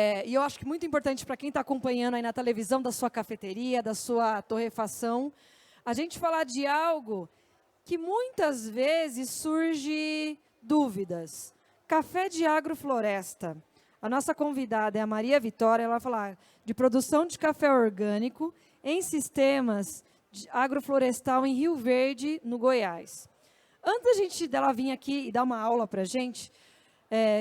E eu acho que muito importante para quem está acompanhando aí na televisão da sua cafeteria, da sua torrefação, a gente falar de algo que muitas vezes surge dúvidas. Café de agrofloresta. A nossa convidada é a Maria Vitória, ela vai falar de produção de café orgânico em sistemas de agroflorestal em Rio Verde, no Goiás. Antes dela vir aqui e dar uma aula para a gente,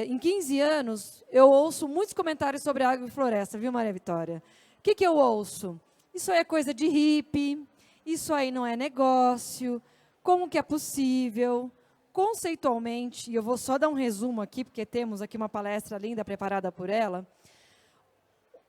em 15 anos, eu ouço muitos comentários sobre a agrofloresta, viu, Maria Vitória? O que eu ouço? Isso aí é coisa de hippie, isso aí não é negócio, como que é possível? Conceitualmente, e eu vou só dar um resumo aqui, porque temos aqui uma palestra linda preparada por ela,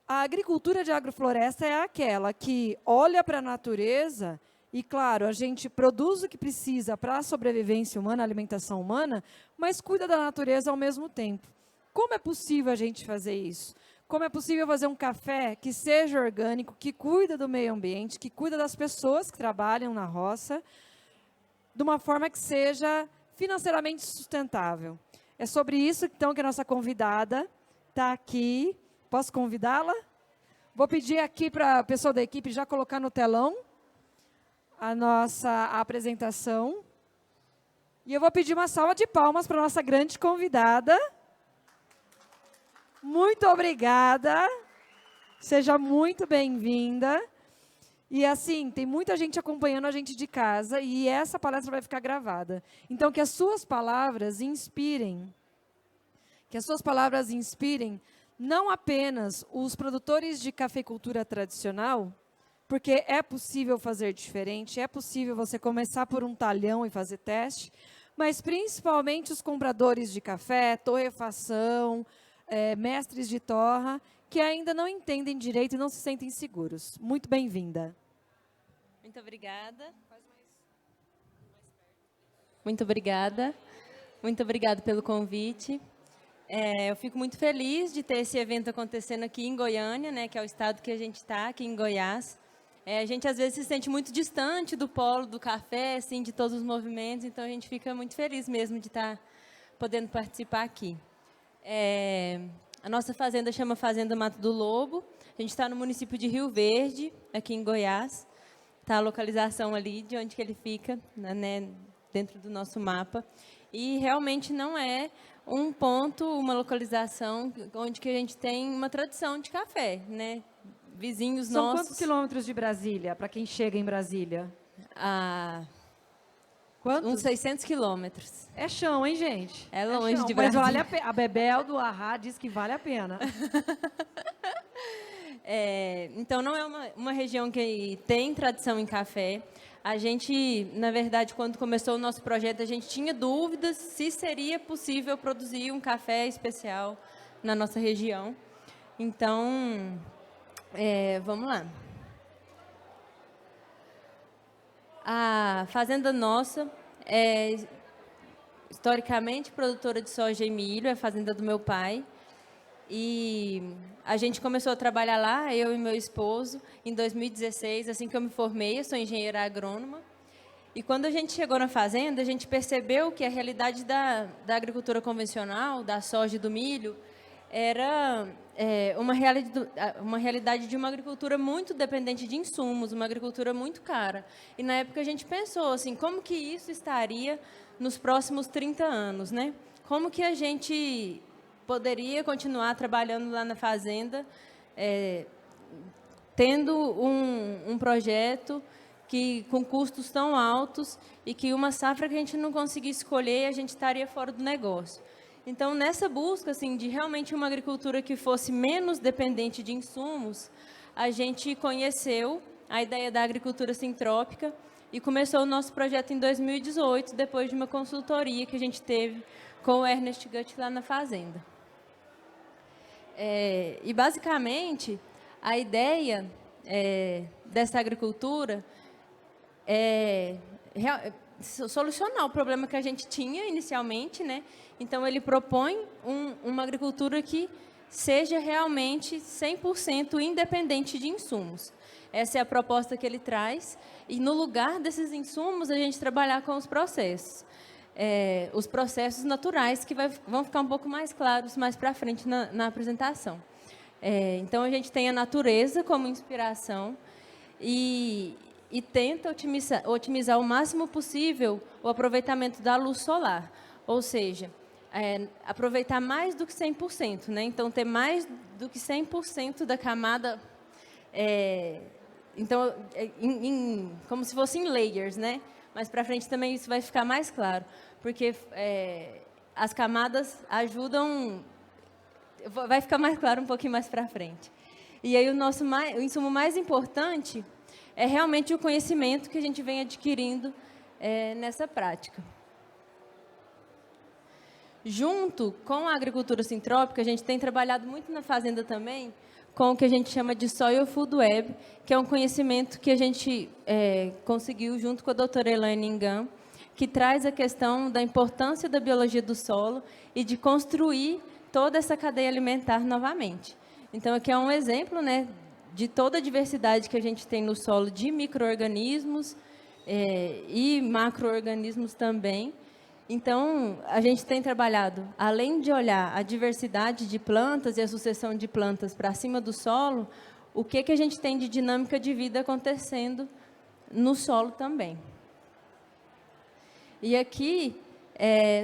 a agricultura de agrofloresta é aquela que olha para a natureza e, claro, a gente produz o que precisa para a sobrevivência humana, a alimentação humana, mas cuida da natureza ao mesmo tempo. Como é possível a gente fazer isso? Como é possível fazer um café que seja orgânico, que cuida do meio ambiente, que cuida das pessoas que trabalham na roça, de uma forma que seja financeiramente sustentável? É sobre isso, então, que a nossa convidada está aqui. Posso convidá-la? Vou pedir aqui para a pessoa da equipe já colocar no telão a nossa apresentação. E eu vou pedir uma salva de palmas para a nossa grande convidada. Muito obrigada. Seja muito bem-vinda. E assim, tem muita gente acompanhando a gente de casa e essa palestra vai ficar gravada. Então, que as suas palavras inspirem. Que as suas palavras inspirem não apenas os produtores de cafeicultura tradicional, porque é possível fazer diferente, é possível você começar por um talhão e fazer teste, mas principalmente os compradores de café, torrefação, mestres de torra, que ainda não entendem direito e não se sentem seguros. Muito bem-vinda. Muito obrigada. Muito obrigada. Muito obrigada pelo convite. Eu fico muito feliz de ter esse evento acontecendo aqui em Goiânia, né, que é o estado que a gente está, aqui em Goiás. A gente, às vezes, se sente muito distante do polo do café, assim, de todos os movimentos, então a gente fica muito feliz mesmo de estar podendo participar aqui. A nossa fazenda chama Fazenda Mato do Lobo. A gente está no município de Rio Verde, aqui em Goiás. Está a localização ali de onde que ele fica, né, dentro do nosso mapa. E realmente não é um ponto, uma localização onde que a gente tem uma tradição de café, né? Vizinhos São nossos. quantos quilômetros de Brasília, para quem chega em Brasília? Quantos? Uns 600 quilômetros. É chão, hein, gente? É longe chão, de mas Brasília. vale a pena. A Bebel do Arra diz que vale a pena. Então, não é uma região que tem tradição em café. A gente, na verdade, quando começou o nosso projeto, a gente tinha dúvidas se seria possível produzir um café especial na nossa região. Então, vamos lá. A fazenda nossa é, historicamente, produtora de soja e milho, é a fazenda do meu pai. E a gente começou a trabalhar lá, eu e meu esposo, em 2016, assim que eu me formei, eu sou engenheira agrônoma. E quando a gente chegou na fazenda, a gente percebeu que a realidade da agricultura convencional, da soja e do milho, era uma realidade de uma agricultura muito dependente de insumos, uma agricultura muito cara. E na época a gente pensou assim, como que isso estaria nos próximos 30 anos, né? Como que a gente poderia continuar trabalhando lá na fazenda, tendo um projeto com custos tão altos e que uma safra que a gente não conseguisse colher, a gente estaria fora do negócio. Então, nessa busca assim, de realmente uma agricultura que fosse menos dependente de insumos, a gente conheceu a ideia da agricultura sintrópica e começou o nosso projeto em 2018, depois de uma consultoria que a gente teve com o Ernest Gutt lá na fazenda. E, basicamente, a ideia dessa agricultura é solucionar o problema que a gente tinha inicialmente, né? Então, ele propõe uma agricultura que seja realmente 100% independente de insumos. Essa é a proposta que ele traz. E, no lugar desses insumos, a gente trabalhar com os processos. Os processos naturais, que vão ficar um pouco mais claros mais para frente na apresentação. Então, a gente tem a natureza como inspiração e tenta otimizar o máximo possível o aproveitamento da luz solar. Ou seja, aproveitar mais do que 100%, né? Então, ter mais do que 100% da camada, então, como se fosse em layers, né? Mas para frente também isso vai ficar mais claro, porque as camadas ajudam, vai ficar mais claro um pouquinho mais para frente. E aí o insumo mais importante é realmente o conhecimento que a gente vem adquirindo nessa prática. Junto com a agricultura sintrópica, a gente tem trabalhado muito na fazenda também com o que a gente chama de Soil Food Web, que é um conhecimento que a gente conseguiu junto com a doutora Elaine Ingham, que traz a questão da importância da biologia do solo e de construir toda essa cadeia alimentar novamente. Então, aqui é um exemplo, né, de toda a diversidade que a gente tem no solo de micro-organismos e macro-organismos também. Então, a gente tem trabalhado, além de olhar a diversidade de plantas e a sucessão de plantas para cima do solo, o que a gente tem de dinâmica de vida acontecendo no solo também. E aqui,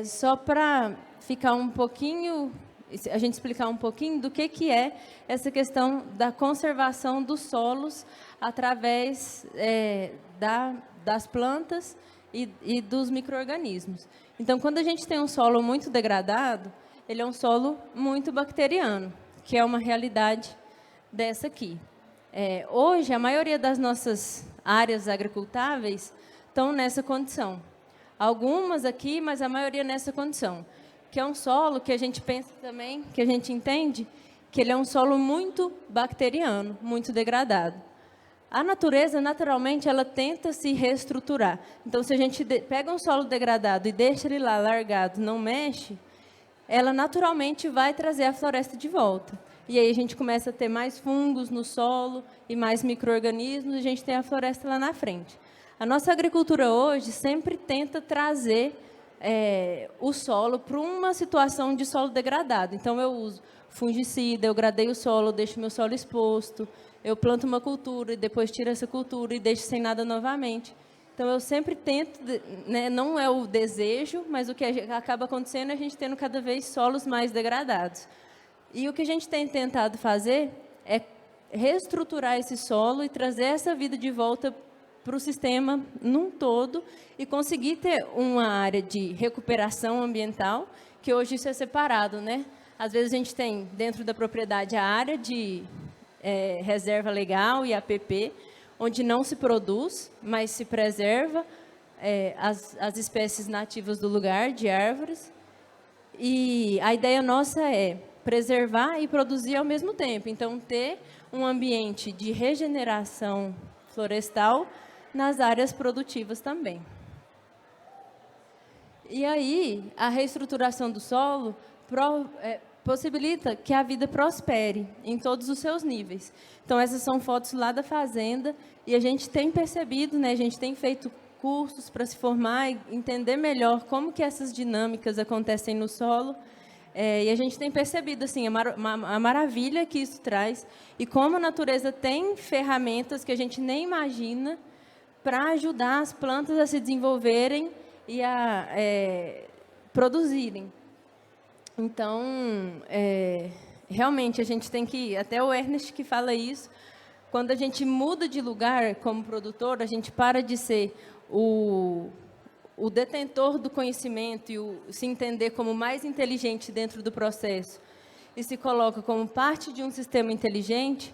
só para ficar um pouquinho, a gente explicar um pouquinho do que é essa questão da conservação dos solos através das plantas e dos micro-organismos. Então, quando a gente tem um solo muito degradado, ele é um solo muito bacteriano, que é uma realidade dessa aqui. Hoje, a maioria das nossas áreas agricultáveis estão nessa condição. Algumas aqui, mas a maioria nessa condição, que é um solo que a gente pensa também, que a gente entende, que ele é um solo muito bacteriano, muito degradado. A natureza, naturalmente, ela tenta se reestruturar. Então, se a gente pega um solo degradado e deixa ele lá largado, não mexe, ela naturalmente vai trazer a floresta de volta. E aí a gente começa a ter mais fungos no solo e mais micro-organismos, e a gente tem a floresta lá na frente. A nossa agricultura hoje sempre tenta trazer o solo para uma situação de solo degradado. Então, eu uso fungicida, eu gradeio o solo, deixo meu solo exposto, eu planto uma cultura e depois tiro essa cultura e deixo sem nada novamente. Então, eu sempre tento, né, não é o desejo, mas o que acaba acontecendo é a gente tendo cada vez solos mais degradados. E o que a gente tem tentado fazer é reestruturar esse solo e trazer essa vida de volta para o sistema num todo e conseguir ter uma área de recuperação ambiental, que hoje isso é separado, né? Às vezes a gente tem dentro da propriedade a área de reserva legal e APP, onde não se produz, mas se preserva as espécies nativas do lugar, de árvores. E a ideia nossa é preservar e produzir ao mesmo tempo. Então, ter um ambiente de regeneração florestal nas áreas produtivas também. E aí, a reestruturação do solo possibilita que a vida prospere em todos os seus níveis. Então, essas são fotos lá da fazenda e a gente tem percebido, né, a gente tem feito cursos para se formar e entender melhor como que essas dinâmicas acontecem no solo. E a gente tem percebido assim, a maravilha que isso traz e como a natureza tem ferramentas que a gente nem imagina para ajudar as plantas a se desenvolverem e a produzirem. Então, realmente, a gente tem que... Até o Ernest que fala isso, quando a gente muda de lugar como produtor, a gente para de ser o detentor do conhecimento e se entender como mais inteligente dentro do processo e se coloca como parte de um sistema inteligente,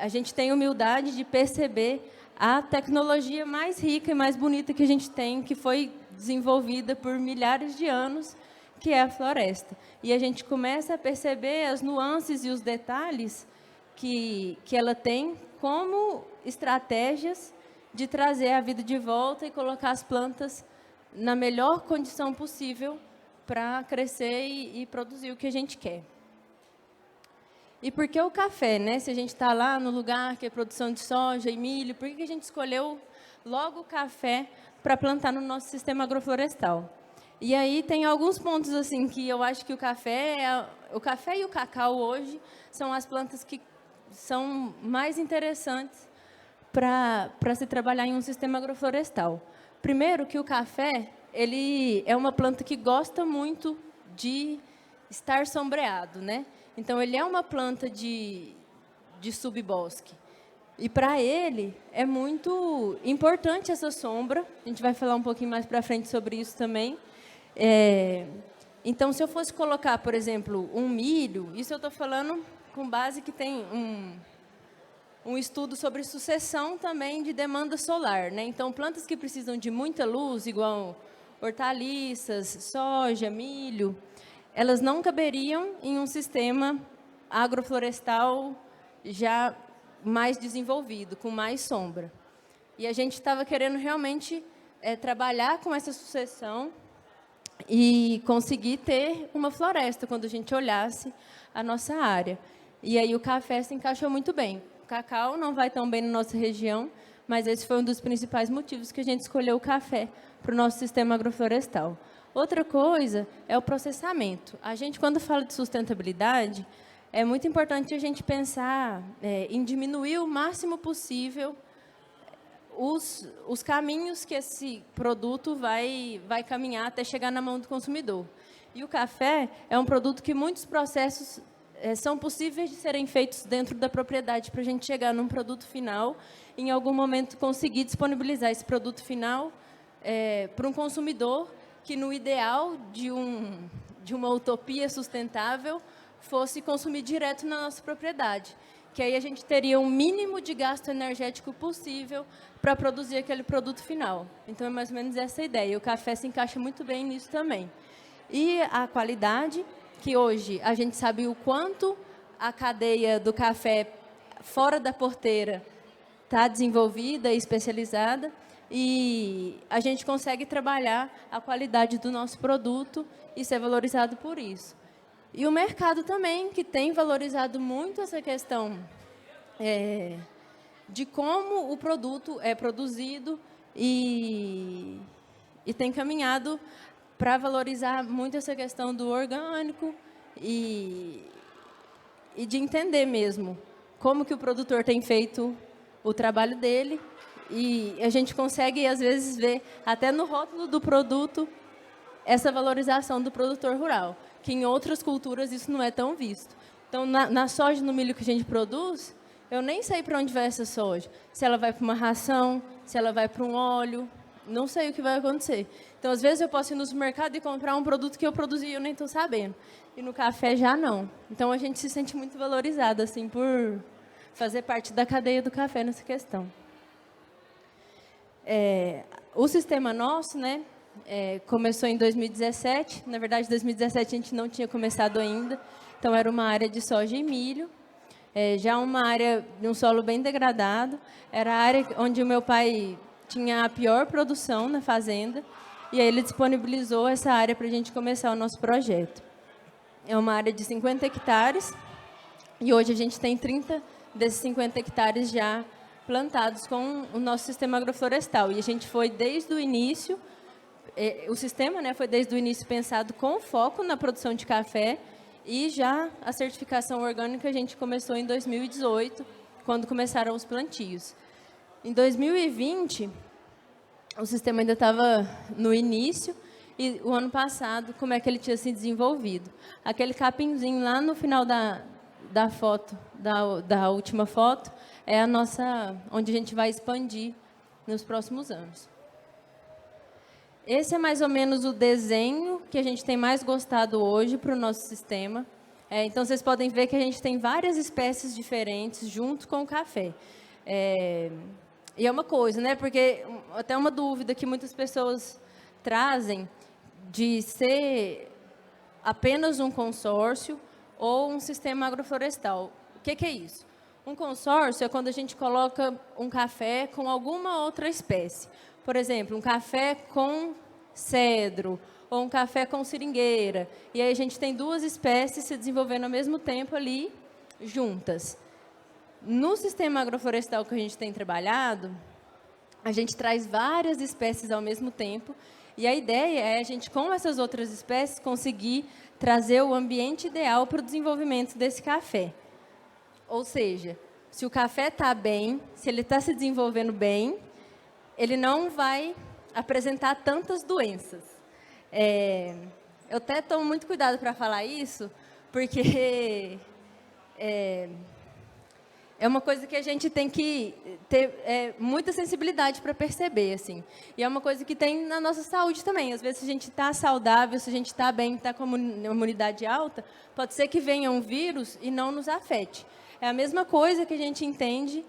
a gente tem humildade de perceber a tecnologia mais rica e mais bonita que a gente tem, que foi desenvolvida por milhares de anos, que é a floresta. E a gente começa a perceber as nuances e os detalhes que ela tem como estratégias de trazer a vida de volta e colocar as plantas na melhor condição possível para crescer e produzir o que a gente quer. E por que o café, né? Se a gente está lá no lugar que é produção de soja e milho, por que a gente escolheu logo o café para plantar no nosso sistema agroflorestal? E aí tem alguns pontos assim que eu acho que o café é o café e o cacau hoje são as plantas que são mais interessantes para se trabalhar em um sistema agroflorestal. Primeiro que o café, ele é uma planta que gosta muito de estar sombreado, né? Então, ele é uma planta de subbosque. E, para ele, é muito importante essa sombra. A gente vai falar um pouquinho mais para frente sobre isso também. Então, se eu fosse colocar, por exemplo, um milho, isso eu estou falando com base que tem um estudo sobre sucessão também de demanda solar, né? Então, plantas que precisam de muita luz, igual hortaliças, soja, milho, elas não caberiam em um sistema agroflorestal já mais desenvolvido, com mais sombra. E a gente estava querendo realmente trabalhar com essa sucessão e conseguir ter uma floresta quando a gente olhasse a nossa área. E aí o café se encaixou muito bem. O cacau não vai tão bem na nossa região, mas esse foi um dos principais motivos que a gente escolheu o café para o nosso sistema agroflorestal. Outra coisa é o processamento. A gente, quando fala de sustentabilidade, é muito importante a gente pensar em diminuir o máximo possível os caminhos que esse produto vai caminhar até chegar na mão do consumidor. E o café é um produto que muitos processos são possíveis de serem feitos dentro da propriedade para a gente chegar num produto final e, em algum momento, conseguir disponibilizar esse produto final para um consumidor que, no ideal de uma utopia sustentável, fosse consumir direto na nossa propriedade, que aí a gente teria um mínimo de gasto energético possível para produzir aquele produto final. Então, é mais ou menos essa a ideia. O café se encaixa muito bem nisso também. E a qualidade, que hoje a gente sabe o quanto a cadeia do café fora da porteira está desenvolvida e especializada, e a gente consegue trabalhar a qualidade do nosso produto e ser valorizado por isso. E o mercado também, que tem valorizado muito essa questão de como o produto é produzido e tem caminhado para valorizar muito essa questão do orgânico e de entender mesmo como que o produtor tem feito o trabalho dele. E a gente consegue, às vezes, ver até no rótulo do produto essa valorização do produtor rural, que em outras culturas isso não é tão visto. Então, na soja, no milho que a gente produz, eu nem sei para onde vai essa soja. Se ela vai para uma ração, se ela vai para um óleo, não sei o que vai acontecer. Então, às vezes, eu posso ir no supermercado e comprar um produto que eu produzi e eu nem estou sabendo. E no café já não. Então, a gente se sente muito valorizado assim, por fazer parte da cadeia do café nessa questão. O sistema nosso, né, começou em 2017. Na verdade, em 2017 a gente não tinha começado ainda. Então, era uma área de soja e milho. Já uma área de um solo bem degradado. Era a área onde o meu pai tinha a pior produção na fazenda. E aí ele disponibilizou essa área para a gente começar o nosso projeto. É uma área de 50 hectares. E hoje a gente tem 30 desses 50 hectares já plantados com o nosso sistema agroflorestal. E a gente foi desde o início, o sistema, né, foi desde o início pensado com foco na produção de café, e já a certificação orgânica a gente começou em 2018, quando começaram os plantios. Em 2020, o sistema ainda estava no início, e o ano passado, como é que ele tinha se desenvolvido. Aquele capinzinho lá no final da foto, da última foto, é a nossa, onde a gente vai expandir nos próximos anos. Esse é mais ou menos o desenho que a gente tem mais gostado hoje para o nosso sistema. Então, vocês podem ver que a gente tem várias espécies diferentes junto com o café. E é uma coisa, né? Porque até uma dúvida que muitas pessoas trazem de ser apenas um consórcio ou um sistema agroflorestal. O que é isso? Um consórcio é quando a gente coloca um café com alguma outra espécie. Por exemplo, um café com cedro ou um café com seringueira. E aí a gente tem duas espécies se desenvolvendo ao mesmo tempo ali, juntas. No sistema agroflorestal que a gente tem trabalhado, a gente traz várias espécies ao mesmo tempo. E a ideia é a gente, com essas outras espécies, conseguir trazer o ambiente ideal para o desenvolvimento desse café. Ou seja, se o café está bem, se ele está se desenvolvendo bem, ele não vai apresentar tantas doenças. Eu até tomo muito cuidado para falar isso, porque é uma coisa que a gente tem que ter muita sensibilidade para perceber, assim. E é uma coisa que tem na nossa saúde também. Às vezes, se a gente está saudável, se a gente está bem, está com uma imunidade alta, pode ser que venha um vírus e não nos afete. É a mesma coisa que a gente entende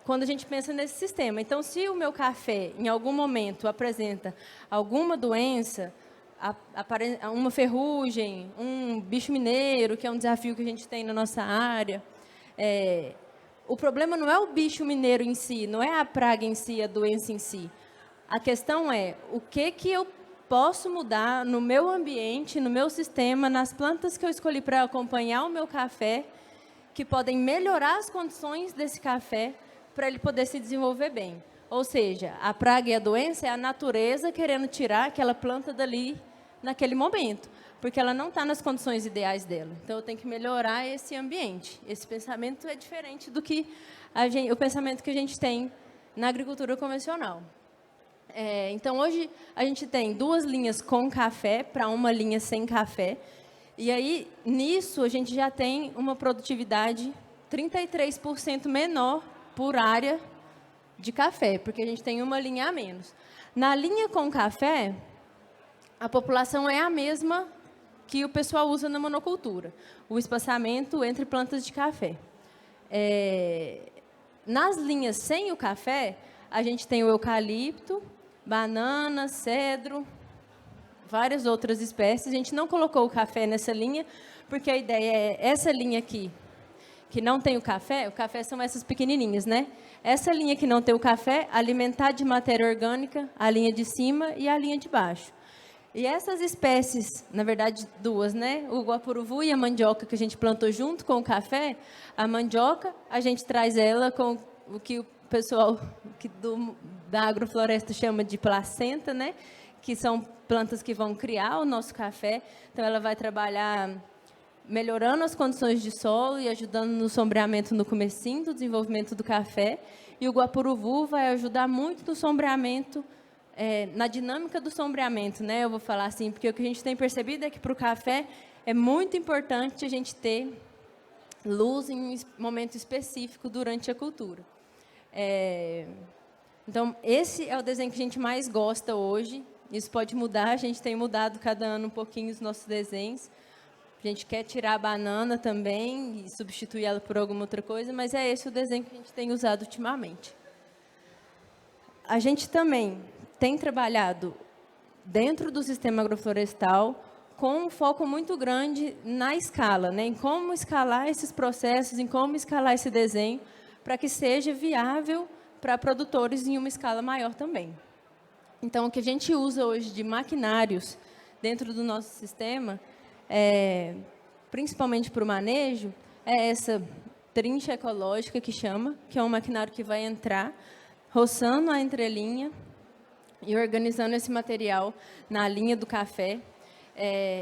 quando a gente pensa nesse sistema. Então, se o meu café, em algum momento, apresenta alguma doença, uma ferrugem, um bicho mineiro, que é um desafio que a gente tem na nossa área, o problema não é o bicho mineiro em si, não é a praga em si, a doença em si. A questão é o que eu posso mudar no meu ambiente, no meu sistema, nas plantas que eu escolhi para acompanhar o meu café, que podem melhorar as condições desse café para ele poder se desenvolver bem. Ou seja, a praga e a doença é a natureza querendo tirar aquela planta dali naquele momento, porque ela não está nas condições ideais dela. Então, eu tenho que melhorar esse ambiente. Esse pensamento é diferente do que o pensamento que a gente tem na agricultura convencional. Então, hoje, a gente tem 2 linhas com café para uma linha sem café. E aí, nisso, a gente já tem uma produtividade 33% menor por área de café, porque a gente tem uma linha a menos. Na linha com café, a população é a mesma que o pessoal usa na monocultura, o espaçamento entre plantas de café. Nas linhas sem o café, a gente tem o eucalipto, banana, cedro, várias outras espécies. A gente não colocou o café nessa linha, porque a ideia é essa linha aqui, que não tem o café são essas pequenininhas, né? Essa linha que não tem o café, alimentar de matéria orgânica a linha de cima e a linha de baixo. E essas espécies, na verdade, 2, né? O guapuruvu e a mandioca que a gente plantou junto com o café, a mandioca, a gente traz ela com o que o pessoal da agrofloresta chama de placenta, né? Que são plantas que vão criar o nosso café. Então, ela vai trabalhar melhorando as condições de solo e ajudando no sombreamento no comecinho do desenvolvimento do café. E o guapuruvu vai ajudar muito no sombreamento, na dinâmica do sombreamento, né? Eu vou falar assim, porque o que a gente tem percebido é que para o café é muito importante a gente ter luz em um momento específico durante a cultura. Então, esse é o desenho que a gente mais gosta hoje. Isso pode mudar, a gente tem mudado cada ano um pouquinho os nossos desenhos. A gente quer tirar a banana também e substituir ela por alguma outra coisa, mas é esse o desenho que a gente tem usado ultimamente. A gente também tem trabalhado dentro do sistema agroflorestal com um foco muito grande na escala, né? Em como escalar esses processos, em como escalar esse desenho, para que seja viável para produtores em uma escala maior também. Então, o que a gente usa hoje de maquinários dentro do nosso sistema, principalmente para o manejo, é essa trincha ecológica que chama, que é um maquinário que vai entrar, roçando a entrelinha e organizando esse material na linha do café.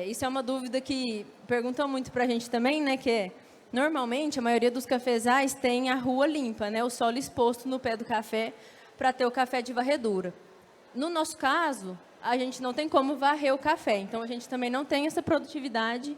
Isso é uma dúvida que perguntam muito para a gente também, né? Que normalmente, a maioria dos cafezais tem a rua limpa, né? O solo exposto no pé do café para ter o café de varredura. No nosso caso, a gente não tem como varrer o café, então a gente também não tem essa produtividade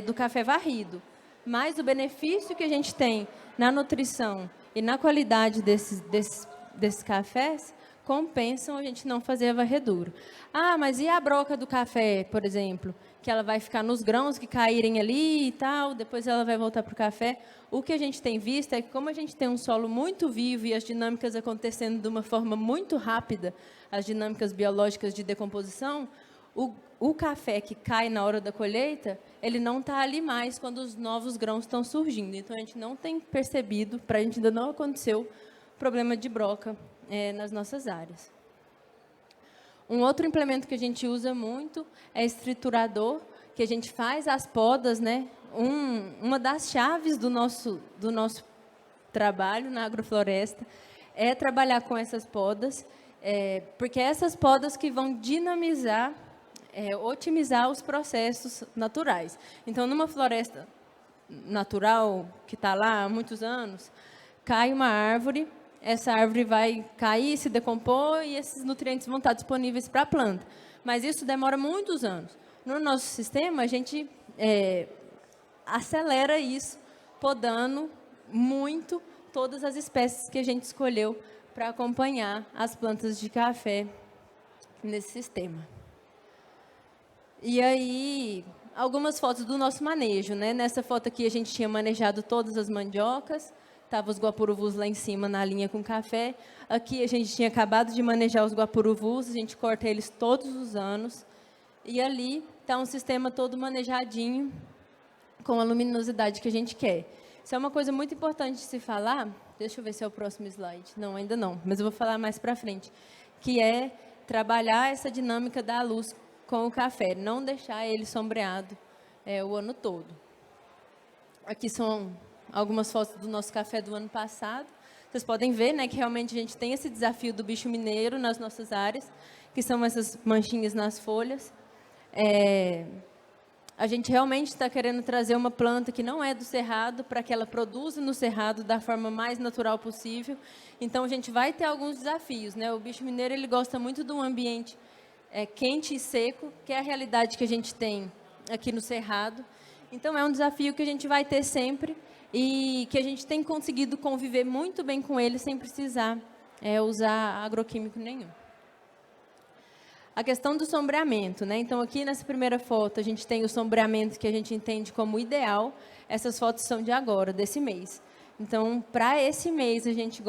do café varrido. Mas o benefício que a gente tem na nutrição e na qualidade desses cafés compensam a gente não fazer a varredura. Ah, mas e a broca do café, por exemplo? Que ela vai ficar nos grãos que caírem ali e tal, depois ela vai voltar para o café. O que a gente tem visto é que, como a gente tem um solo muito vivo e as dinâmicas acontecendo de uma forma muito rápida, as dinâmicas biológicas de decomposição, o café que cai na hora da colheita, ele não está ali mais quando os novos grãos estão surgindo. Então, a gente não tem percebido, para a gente ainda não aconteceu, problema de broca nas nossas áreas. Um outro implemento que a gente usa muito é esse triturador, que a gente faz as podas, né? Uma das chaves do nosso trabalho na agrofloresta é trabalhar com essas podas, porque é essas podas que vão dinamizar otimizar os processos naturais. Então, numa floresta natural que está lá há muitos anos, cai uma árvore, essa árvore vai cair, se decompor e esses nutrientes vão estar disponíveis para a planta. Mas isso demora muitos anos. No nosso sistema, a gente acelera isso, podando muito todas as espécies que a gente escolheu para acompanhar as plantas de café nesse sistema. E aí, algumas fotos do nosso manejo, né? Nessa foto aqui a gente tinha manejado todas as mandiocas, estavam os guapuruvus lá em cima na linha com café. Aqui a gente tinha acabado de manejar os guapuruvus, a gente corta eles todos os anos. E ali está um sistema todo manejadinho, com a luminosidade que a gente quer. Isso é uma coisa muito importante de se falar. Deixa eu ver se é o próximo slide. Não, ainda não, mas eu vou falar mais para frente. Que é trabalhar essa dinâmica da luz com o café, não deixar ele sombreado o ano todo. Aqui são algumas fotos do nosso café do ano passado. Vocês podem ver, né, que realmente a gente tem esse desafio do bicho mineiro nas nossas áreas, que são essas manchinhas nas folhas. A gente realmente está querendo trazer uma planta que não é do cerrado, para que ela produza no cerrado da forma mais natural possível. Então, a gente vai ter alguns desafios, né? O bicho mineiro ele gosta muito de um ambiente quente e seco, que é a realidade que a gente tem aqui no cerrado. Então, é um desafio que a gente vai ter sempre e que a gente tem conseguido conviver muito bem com ele sem precisar usar agroquímico nenhum. A questão do sombreamento, né? Então, aqui nessa primeira foto, a gente tem o sombreamento que a gente entende como ideal. Essas fotos são de agora, desse mês. Então, para esse mês, a gente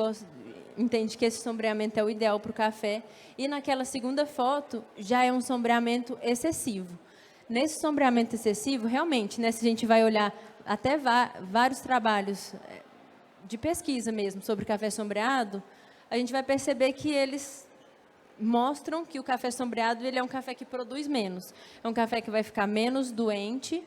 entende que esse sombreamento é o ideal para o café. E naquela segunda foto, já é um sombreamento excessivo. Nesse sombreamento excessivo, realmente, né, se a gente vai olhar até vários trabalhos de pesquisa mesmo sobre café sombreado, a gente vai perceber que eles mostram que o café sombreado ele é um café que produz menos. É um café que vai ficar menos doente,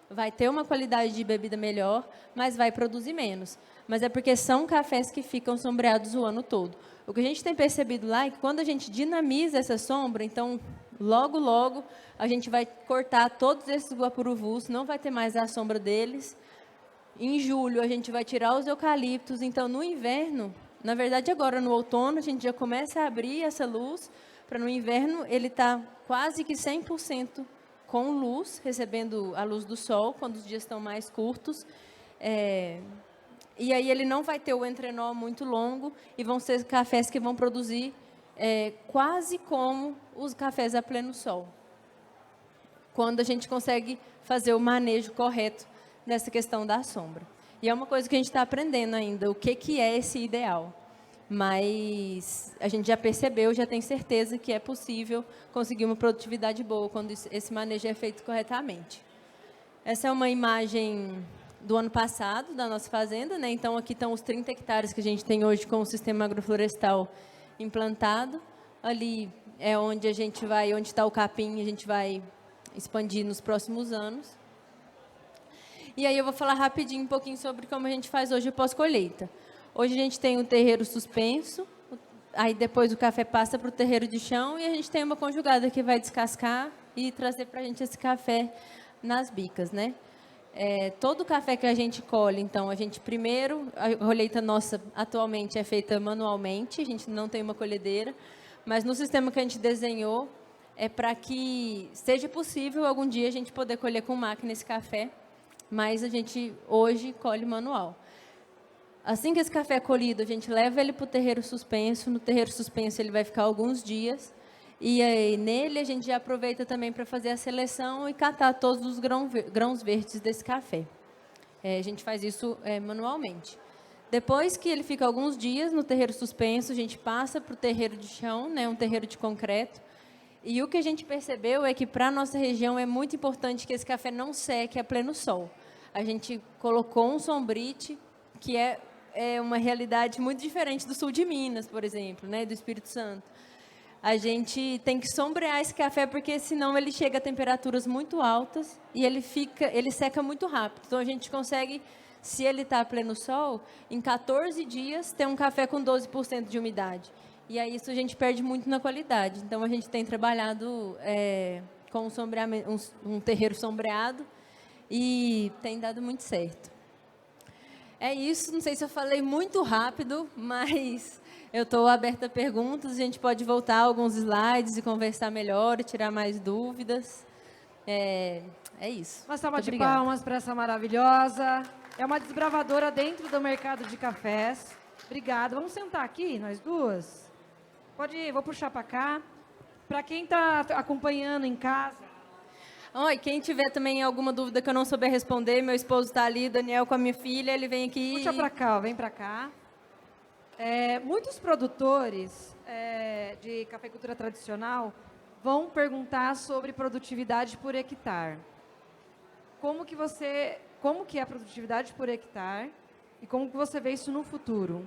vai ter uma qualidade de bebida melhor, mas vai produzir menos. Mas é porque são cafés que ficam sombreados o ano todo. O que a gente tem percebido lá é que quando a gente dinamiza essa sombra, então, logo, logo, a gente vai cortar todos esses guapuruvus, não vai ter mais a sombra deles. Em julho, a gente vai tirar os eucaliptos. Então, no inverno, na verdade, agora no outono, a gente já começa a abrir essa luz, para no inverno ele está quase que 100% com luz, recebendo a luz do sol, quando os dias estão mais curtos. E aí ele não vai ter o entrenó muito longo e vão ser cafés que vão produzir quase como os cafés a pleno sol. Quando a gente consegue fazer o manejo correto nessa questão da sombra. E é uma coisa que a gente está aprendendo ainda, o que é esse ideal. Mas a gente já percebeu, já tem certeza que é possível conseguir uma produtividade boa quando esse manejo é feito corretamente. Essa é uma imagem do ano passado, da nossa fazenda, né? Então, aqui estão os 30 hectares que a gente tem hoje com o sistema agroflorestal implantado. Ali é onde a gente vai, onde está o capim, a gente vai expandir nos próximos anos. E aí eu vou falar rapidinho um pouquinho sobre como a gente faz hoje o pós-colheita. Hoje a gente tem um terreiro suspenso, aí depois o café passa para o terreiro de chão e a gente tem uma conjugada que vai descascar e trazer para a gente esse café nas bicas, né? Todo o café que a gente colhe, então, a gente primeiro, a colheita nossa atualmente é feita manualmente, a gente não tem uma colhedeira, mas no sistema que a gente desenhou é para que seja possível algum dia a gente poder colher com máquina esse café, mas a gente hoje colhe manual. Assim que esse café é colhido, a gente leva ele para o terreiro suspenso. No terreiro suspenso ele vai ficar alguns dias. E aí, nele a gente já aproveita também para fazer a seleção e catar todos os grãos verdes desse café. A gente faz isso manualmente. Depois que ele fica alguns dias no terreiro suspenso, a gente passa para o terreiro de chão, né, um terreiro de concreto. E o que a gente percebeu é que para a nossa região é muito importante que esse café não seque a pleno sol. A gente colocou um sombrite, que é uma realidade muito diferente do sul de Minas, por exemplo, né, do Espírito Santo. A gente tem que sombrear esse café, porque senão ele chega a temperaturas muito altas e ele seca muito rápido. Então, a gente consegue, se ele está a pleno sol, em 14 dias, ter um café com 12% de umidade. E aí isso a gente perde muito na qualidade. Então, a gente tem trabalhado com um terreiro sombreado, e tem dado muito certo. É isso, não sei se eu falei muito rápido, mas eu estou aberta a perguntas, a gente pode voltar alguns slides e conversar melhor e tirar mais dúvidas. É isso. Uma salva de palmas para essa maravilhosa. É uma desbravadora dentro do mercado de cafés. Obrigada. Vamos sentar aqui, nós duas? Pode ir, vou puxar para cá. Para quem está acompanhando em casa. Oi, quem tiver também alguma dúvida que eu não souber responder, meu esposo está ali, Daniel com a minha filha, ele vem aqui. Puxa para cá, ó, vem para cá. Muitos produtores de cafeicultura tradicional vão perguntar sobre produtividade por hectare. Como que é a produtividade por hectare e como que você vê isso no futuro?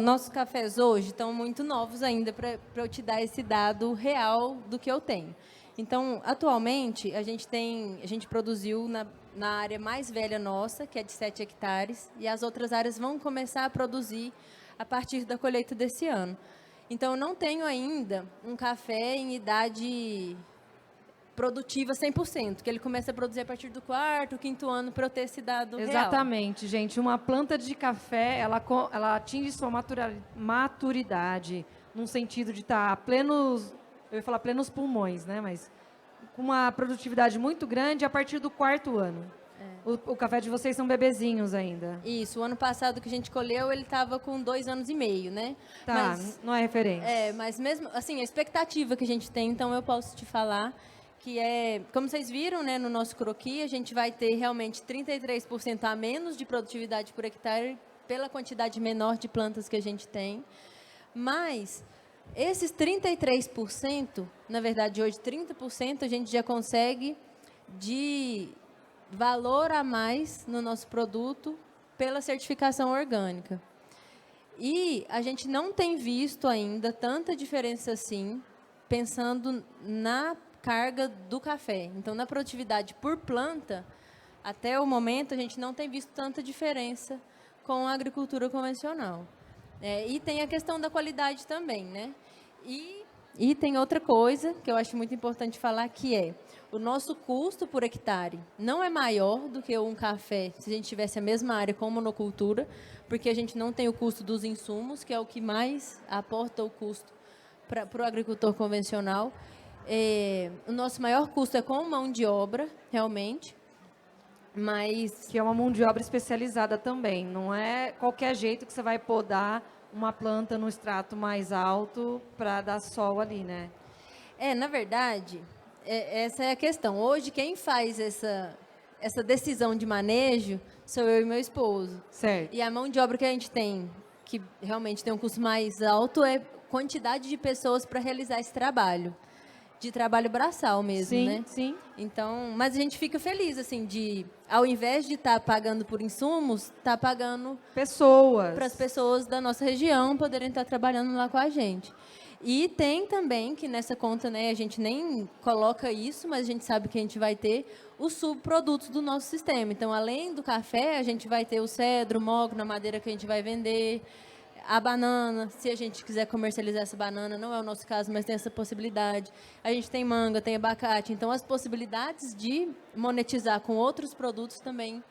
Nossos cafés hoje estão muito novos ainda para eu te dar esse dado real do que eu tenho. Então, atualmente, a gente produziu na área mais velha nossa, que é de 7 hectares, e as outras áreas vão começar a produzir a partir da colheita desse ano. Então, eu não tenho ainda um café em idade produtiva 100%, que ele começa a produzir a partir do 4º, 5º ano para eu ter esse dado real. Exatamente, gente. Uma planta de café, ela atinge sua maturidade, num sentido de estar plenos, eu ia falar plenos pulmões, né? Mas com uma produtividade muito grande a partir do 4º ano. O café de vocês são bebezinhos ainda. Isso, o ano passado que a gente colheu, ele estava com 2 anos e meio, né? Tá, mas, não é referência. Mas mesmo, assim, a expectativa que a gente tem, então eu posso te falar que como vocês viram, né, no nosso croquis, a gente vai ter realmente 33% a menos de produtividade por hectare pela quantidade menor de plantas que a gente tem. Mas esses 33%, na verdade hoje 30%, a gente já consegue de valor a mais no nosso produto pela certificação orgânica. E a gente não tem visto ainda tanta diferença assim, pensando na carga do café. Então, na produtividade por planta, até o momento, a gente não tem visto tanta diferença com a agricultura convencional. E tem a questão da qualidade também, né? E tem outra coisa que eu acho muito importante falar, que é o nosso custo por hectare não é maior do que um café se a gente tivesse a mesma área com monocultura, porque a gente não tem o custo dos insumos, que é o que mais aporta o custo para o agricultor convencional. O nosso maior custo é com mão de obra, realmente, mas... Que é uma mão de obra especializada também, não é qualquer jeito que você vai podar uma planta no extrato mais alto para dar sol ali, né? Na verdade, essa é a questão. Hoje, quem faz essa decisão de manejo sou eu e meu esposo. Certo. E a mão de obra que a gente tem, que realmente tem um custo mais alto, é quantidade de pessoas para realizar esse trabalho. De trabalho braçal mesmo, sim, né? Sim. Então, mas a gente fica feliz, assim, ao invés de estar pagando por insumos, estar pagando pessoas. Para as pessoas da nossa região poderem estar trabalhando lá com a gente. E tem também que nessa conta, né, a gente nem coloca isso, mas a gente sabe que a gente vai ter os subprodutos do nosso sistema. Então, além do café, a gente vai ter o cedro, o mogno, a madeira que a gente vai vender, a banana, se a gente quiser comercializar essa banana, não é o nosso caso, mas tem essa possibilidade. A gente tem manga, tem abacate. Então, as possibilidades de monetizar com outros produtos também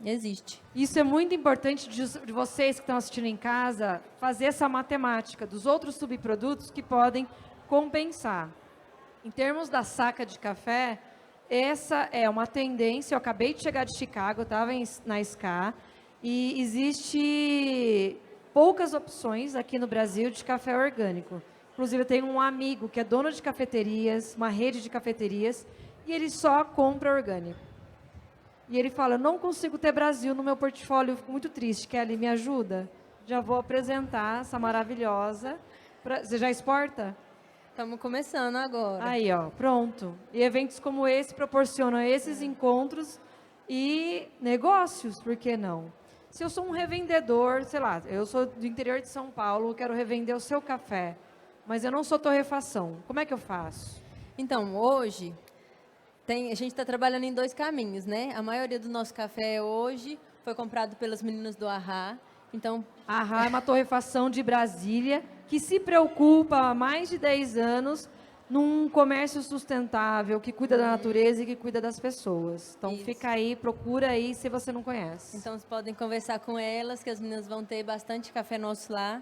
existe. Isso é muito importante de vocês que estão assistindo em casa, fazer essa matemática dos outros subprodutos que podem compensar. Em termos da saca de café, essa é uma tendência. Eu acabei de chegar de Chicago, estava na SCA, e existe poucas opções aqui no Brasil de café orgânico. Inclusive, eu tenho um amigo que é dono de cafeterias, uma rede de cafeterias, e ele só compra orgânico. E ele fala, eu não consigo ter Brasil no meu portfólio, eu fico muito triste. Kelly, me ajuda? Já vou apresentar essa maravilhosa. Você já exporta? Estamos começando agora. Aí, ó, pronto. E eventos como esse proporcionam esses encontros e negócios, por que não? Se eu sou um revendedor, sei lá, eu sou do interior de São Paulo, quero revender o seu café, mas eu não sou torrefação, como é que eu faço? Então, hoje, a gente está trabalhando em 2 caminhos, né? A maioria do nosso café hoje foi comprado pelas meninas do Arrá. Então, a Arrá é uma torrefação de Brasília que se preocupa há mais de 10 anos num comércio sustentável, que cuida da natureza e que cuida das pessoas. Então, Isso. fica aí, procura aí se você não conhece. Então, vocês podem conversar com elas, que as meninas vão ter bastante café nosso lá.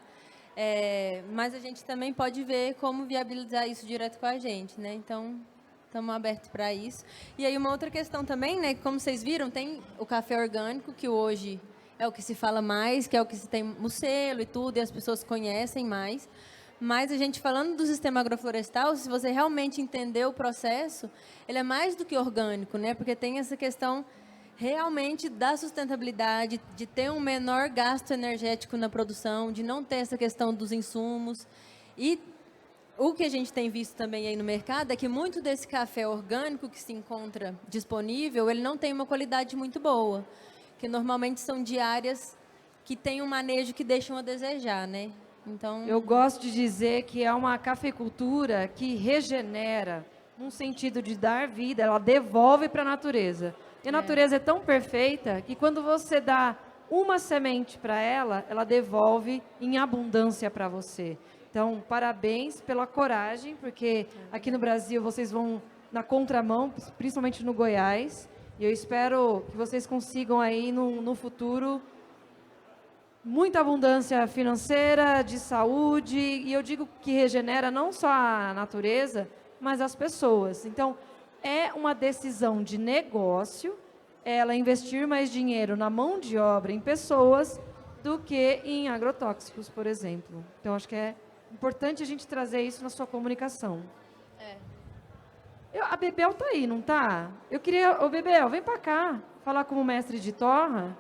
Mas a gente também pode ver como viabilizar isso direto com a gente, né? Então, estamos abertos para isso. E aí, uma outra questão também, né? Como vocês viram, tem o café orgânico, que hoje é o que se fala mais, que é o que se tem o selo e tudo, e as pessoas conhecem mais. Mas a gente falando do sistema agroflorestal, se você realmente entender o processo, ele é mais do que orgânico, né? Porque tem essa questão realmente da sustentabilidade, de ter um menor gasto energético na produção, de não ter essa questão dos insumos. E o que a gente tem visto também aí no mercado é que muito desse café orgânico que se encontra disponível, ele não tem uma qualidade muito boa, que normalmente são de áreas que têm um manejo que deixam a desejar, né? Então, Eu gosto de dizer que é uma cafeicultura que regenera, num sentido de dar vida, ela devolve para a natureza. E a natureza é tão perfeita que quando você dá uma semente para ela, ela devolve em abundância para você. Então, parabéns pela coragem, porque aqui no Brasil vocês vão na contramão, principalmente no Goiás. E eu espero que vocês consigam aí no futuro muita abundância financeira, de saúde, e eu digo que regenera não só a natureza, mas as pessoas. Então, é uma decisão de negócio ela investir mais dinheiro na mão de obra, em pessoas, do que em agrotóxicos, por exemplo. Então, acho que é importante a gente trazer isso na sua comunicação. A Bebel tá aí, não tá? Eu queria... Ô, Bebel, vem para cá, falar como mestre de torra.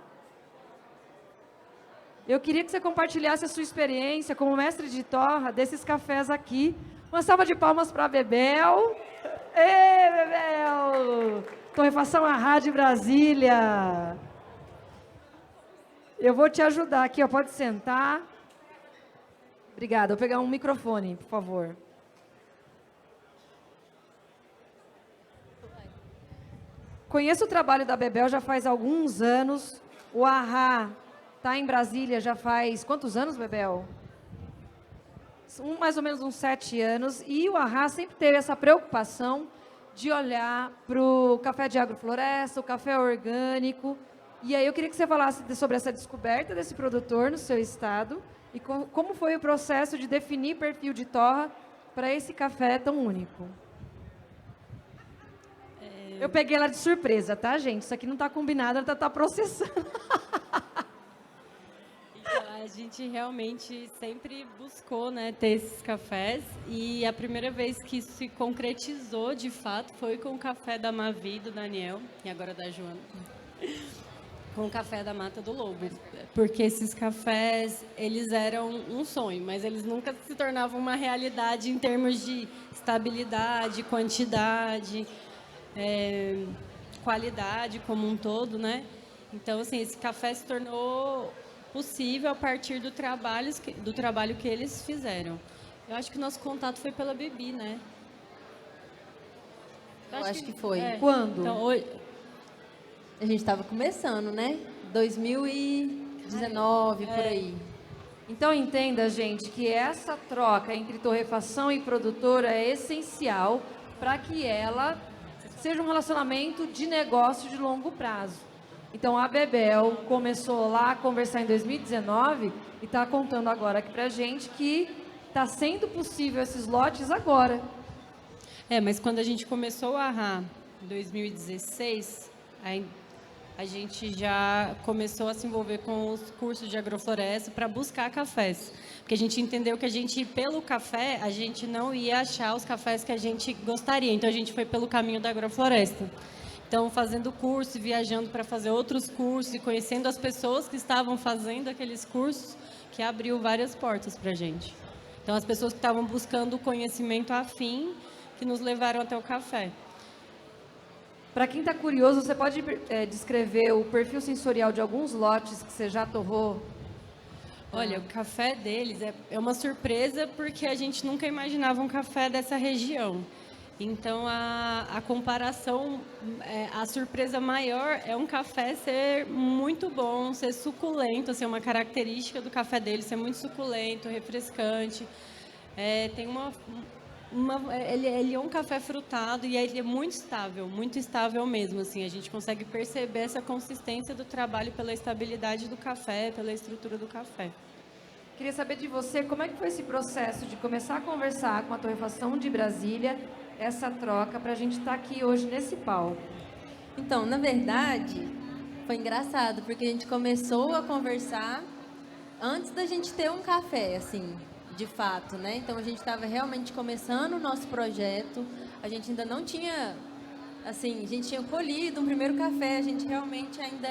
Eu queria que você compartilhasse a sua experiência como mestre de torra desses cafés aqui. Uma salva de palmas para a Bebel. Ê, Bebel! Torrefação à Rádio Brasília. Eu vou te ajudar aqui, ó, pode sentar. Obrigada. Vou pegar um microfone, por favor. Conheço o trabalho da Bebel já faz alguns anos. O Arrá está em Brasília já faz quantos anos, Bebel? Mais ou menos uns 7 anos. E o Arrá sempre teve essa preocupação de olhar para o café de agrofloresta, o café orgânico. E aí eu queria que você falasse sobre essa descoberta desse produtor no seu estado e como foi o processo de definir perfil de torra para esse café tão único. Eu peguei ela de surpresa, tá, gente? Isso aqui não está combinado, ela está processando. A gente realmente sempre buscou, né, ter esses cafés, e a primeira vez que isso se concretizou, de fato, foi com o café da Mavi, do Daniel, e agora da Joana, com o café da Mata do Lobo, porque esses cafés, eles eram um sonho, mas eles nunca se tornavam uma realidade em termos de estabilidade, quantidade, qualidade como um todo, né? Então, assim, esse café se tornou possível a partir do trabalho que eles fizeram. Eu acho que o nosso contato foi pela Bebi, né? eu acho que foi. Quando? Então, hoje, A gente estava começando, né? 2019, por aí. Então entenda, gente, que essa troca entre torrefação e produtora é essencial para que ela seja um relacionamento de negócio de longo prazo. Então a Bebel começou lá a conversar em 2019 e está contando agora aqui para a gente que está sendo possível esses lotes agora. mas quando a gente começou a Arrá, em 2016, a gente já começou a se envolver com os cursos de agrofloresta para buscar cafés. Porque a gente entendeu que pelo café, a gente não ia achar os cafés que a gente gostaria. Então, a gente foi pelo caminho da agrofloresta. Então, fazendo curso, viajando para fazer outros cursos e conhecendo as pessoas que estavam fazendo aqueles cursos, que abriu várias portas para a gente. Então, as pessoas que estavam buscando o conhecimento afim, que nos levaram até o café. Para quem está curioso, você pode descrever o perfil sensorial de alguns lotes que você já torrou? Olha, o café deles é uma surpresa porque a gente nunca imaginava um café dessa região. Então, a comparação, a surpresa maior é um café ser muito bom, ser suculento, assim, uma característica do café dele ser muito suculento, refrescante. Tem Ele é um café frutado e ele é muito estável mesmo. Assim, a gente consegue perceber essa consistência do trabalho pela estabilidade do café, pela estrutura do café. Queria saber de você, como é que foi esse processo de começar a conversar com a Torrefação de Brasília, essa troca, para a gente estar aqui hoje nesse palco? Então, na verdade, foi engraçado, porque a gente começou a conversar antes da gente ter um café, assim, de fato, né? Então, a gente estava realmente começando o nosso projeto, a gente ainda não tinha, assim, a gente tinha colhido um primeiro café, a gente realmente ainda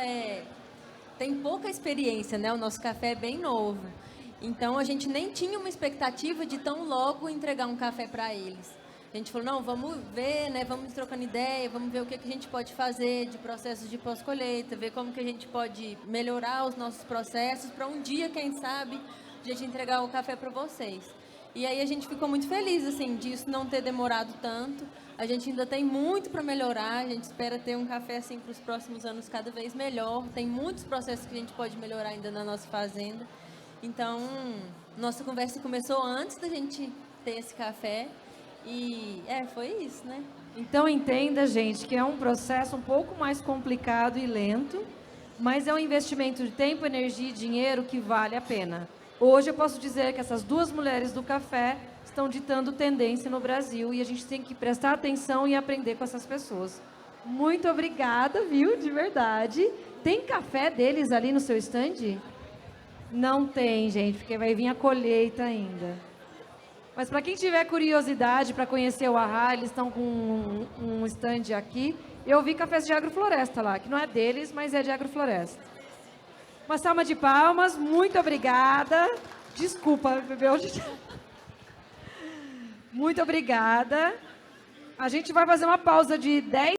tem pouca experiência, né? O nosso café é bem novo. Então, a gente nem tinha uma expectativa de tão logo entregar um café para eles. A gente falou, não, vamos ver, né? Vamos trocando ideia, vamos ver o que a gente pode fazer de processos de pós-colheita, ver como que a gente pode melhorar os nossos processos para um dia, quem sabe, a gente entregar o café para vocês. E aí a gente ficou muito feliz, assim, disso não ter demorado tanto. A gente ainda tem muito para melhorar, a gente espera ter um café, assim, para os próximos anos cada vez melhor. Tem muitos processos que a gente pode melhorar ainda na nossa fazenda. Então, nossa conversa começou antes da gente ter esse café. E, foi isso, né? Então, entenda, gente, que é um processo um pouco mais complicado e lento, mas é um investimento de tempo, energia e dinheiro que vale a pena. Hoje eu posso dizer que essas duas mulheres do café estão ditando tendência no Brasil e a gente tem que prestar atenção e aprender com essas pessoas. Muito obrigada, viu? De verdade. Tem café deles ali no seu stand? Não tem, gente, porque vai vir a colheita ainda. Mas para quem tiver curiosidade para conhecer o Arrá, eles estão com um stand aqui. Eu vi cafés de agrofloresta lá, que não é deles, mas é de agrofloresta. Uma salva de palmas, muito obrigada. Desculpa, bebeu. Muito obrigada. A gente vai fazer uma pausa de 10